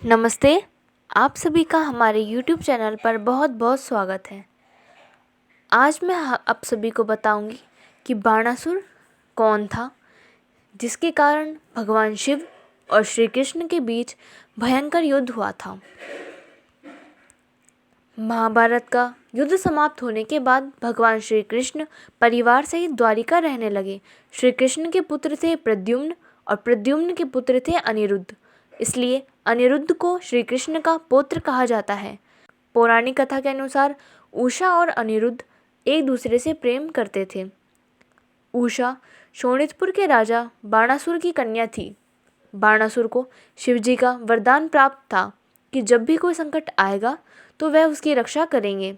नमस्ते। आप सभी का हमारे YouTube चैनल पर बहुत बहुत स्वागत है। आज मैं आप सभी को बताऊंगी कि बाणासुर कौन था, जिसके कारण भगवान शिव और श्री कृष्ण के बीच भयंकर युद्ध हुआ था। महाभारत का युद्ध समाप्त होने के बाद भगवान श्री कृष्ण परिवार सहित द्वारिका रहने लगे। श्री कृष्ण के पुत्र थे प्रद्युम्न और प्रद्युम्न के पुत्र थे अनिरुद्ध, इसलिए अनिरुद्ध को श्री कृष्ण का पौत्र कहा जाता है। पौराणिक कथा के अनुसार उषा और अनिरुद्ध एक दूसरे से प्रेम करते थे। उषा शोणितपुर के राजा बाणासुर की कन्या थी। बाणासुर को शिवजी का वरदान प्राप्त था कि जब भी कोई संकट आएगा तो वह उसकी रक्षा करेंगे।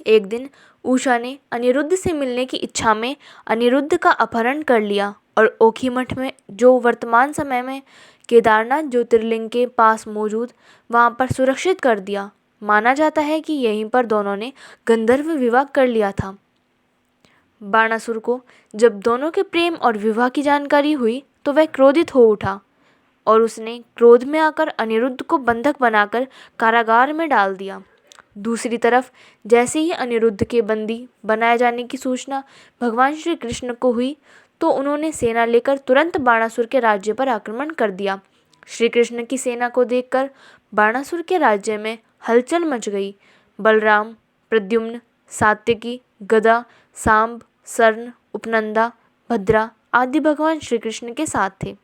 एक दिन उषा ने अनिरुद्ध से मिलने की इच्छा में अनिरुद्ध का अपहरण कर लिया और ओखीमठ में, जो वर्तमान समय में केदारनाथ ज्योतिर्लिंग के पास मौजूद, वहां पर सुरक्षित कर दिया। माना जाता है कि यहीं पर दोनों ने गंधर्व विवाह कर लिया था। बाणासुर को जब दोनों के प्रेम और विवाह की जानकारी हुई तो वह क्रोधित हो उठा और उसने क्रोध में आकर अनिरुद्ध को बंधक बनाकर कारागार में डाल दिया। दूसरी तरफ जैसे ही अनिरुद्ध के बंदी बनाए जाने की सूचना भगवान श्री कृष्ण को हुई तो उन्होंने सेना लेकर तुरंत बाणासुर के राज्य पर आक्रमण कर दिया। श्री कृष्ण की सेना को देखकर बाणासुर के राज्य में हलचल मच गई। बलराम, प्रद्युम्न, सात्यकी, गदा, सांब, सर्ण, उपनंदा, भद्रा आदि भगवान श्री कृष्ण के साथ थे।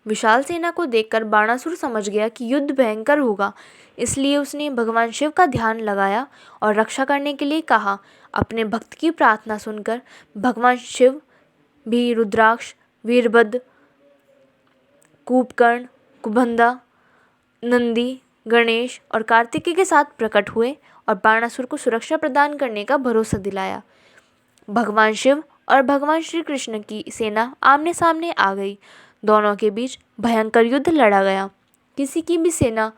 विशाल सेना को देखकर बाणासुर समझ गया कि युद्ध भयंकर होगा, इसलिए उसने भगवान शिव का ध्यान लगाया और रक्षा करने के लिए कहा। अपने भक्त की प्रार्थना सुनकर भगवान शिव भी रुद्राक्ष, वीरभद्र, कूपकर्ण, कुंभदा, नंदी, गणेश और कार्तिकेय के साथ प्रकट हुए और बाणासुर को सुरक्षा प्रदान करने का भरोसा दिलाया। भगवान शिव और भगवान श्री कृष्ण की सेना आमने सामने आ गई। दोनों के बीच भयंकर युद्ध लड़ा गया। किसी की भी सेना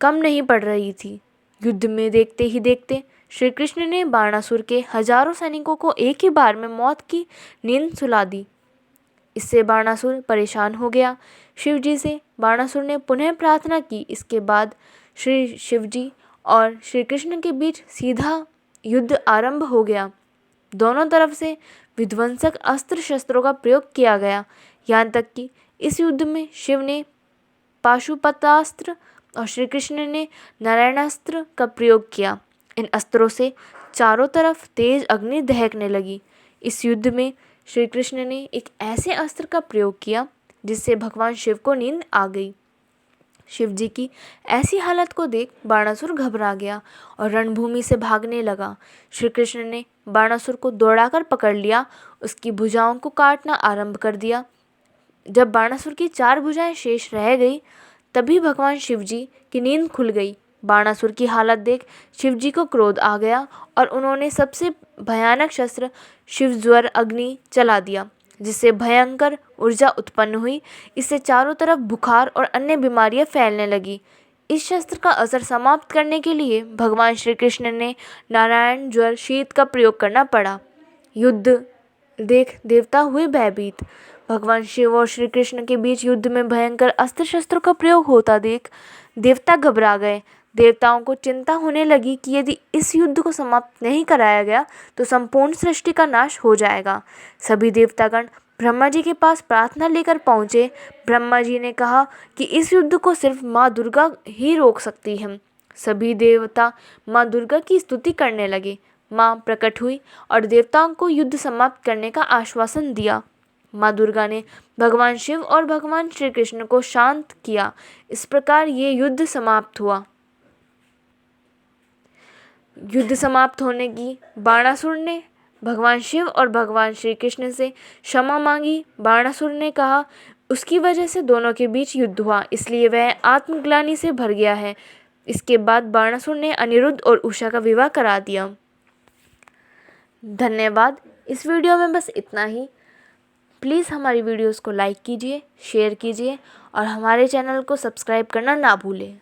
कम नहीं पड़ रही थी। युद्ध में देखते ही देखते श्री कृष्ण ने बाणासुर के हजारों सैनिकों को एक ही बार में मौत की नींद सुला दी। इससे बाणासुर परेशान हो गया। शिवजी से बाणासुर ने पुनः प्रार्थना की। इसके बाद श्री शिवजी और श्री कृष्ण के बीच सीधा युद्ध आरंभ हो गया। दोनों तरफ से विध्वंसक अस्त्र शस्त्रों का प्रयोग किया गया। यहाँ तक कि इस युद्ध में शिव ने पाशुपतास्त्र और श्री कृष्ण ने नारायणास्त्र का प्रयोग किया। इन अस्त्रों से चारों तरफ तेज अग्नि दहकने लगी। इस युद्ध में श्री कृष्ण ने एक ऐसे अस्त्र का प्रयोग किया जिससे भगवान शिव को नींद आ गई। शिवजी की ऐसी हालत को देख बाणासुर घबरा गया और रणभूमि से भागने लगा। श्री कृष्ण ने बाणासुर को दौड़ाकर पकड़ लिया, उसकी भुजाओं को काटना आरंभ कर दिया। जब बाणासुर की 4 भुजाएं शेष रह गई तभी भगवान शिवजी की नींद खुल गई। बाणासुर की हालत देख शिवजी को क्रोध आ गया और उन्होंने सबसे भयानक शस्त्र शिवज्वर अग्नि चला दिया, जिससे भयंकर ऊर्जा उत्पन्न हुई। इससे चारों तरफ बुखार और अन्य बीमारियां फैलने लगी। इस शस्त्र का असर समाप्त करने के लिए भगवान श्री कृष्ण ने नारायण ज्वर शीत का प्रयोग करना पड़ा। युद्ध देख देवता हुए भयभीत। भगवान शिव और श्री कृष्ण के बीच युद्ध में भयंकर अस्त्र शस्त्रों का प्रयोग होता देख देवता घबरा गए। देवताओं को चिंता होने लगी कि यदि इस युद्ध को समाप्त नहीं कराया गया तो संपूर्ण सृष्टि का नाश हो जाएगा। सभी देवतागण ब्रह्मा जी के पास प्रार्थना लेकर पहुँचे। ब्रह्मा जी ने कहा कि इस युद्ध को सिर्फ माँ दुर्गा ही रोक सकती हैं। सभी देवता माँ दुर्गा की स्तुति करने लगे। माँ प्रकट हुई और देवताओं को युद्ध समाप्त करने का आश्वासन दिया। माँ दुर्गा ने भगवान शिव और भगवान श्री कृष्ण को शांत किया। इस प्रकार ये युद्ध समाप्त हुआ। युद्ध समाप्त होने की बाणासुर ने भगवान शिव और भगवान श्री कृष्ण से क्षमा मांगी। बाणासुर ने कहा उसकी वजह से दोनों के बीच युद्ध हुआ, इसलिए वह आत्मग्लानि से भर गया है। इसके बाद बाणासुर ने अनिरुद्ध और उषा का विवाह करा दिया। धन्यवाद। इस वीडियो में बस इतना ही। प्लीज़ हमारी वीडियोस को लाइक कीजिए, शेयर कीजिए और हमारे चैनल को सब्सक्राइब करना ना भूलें।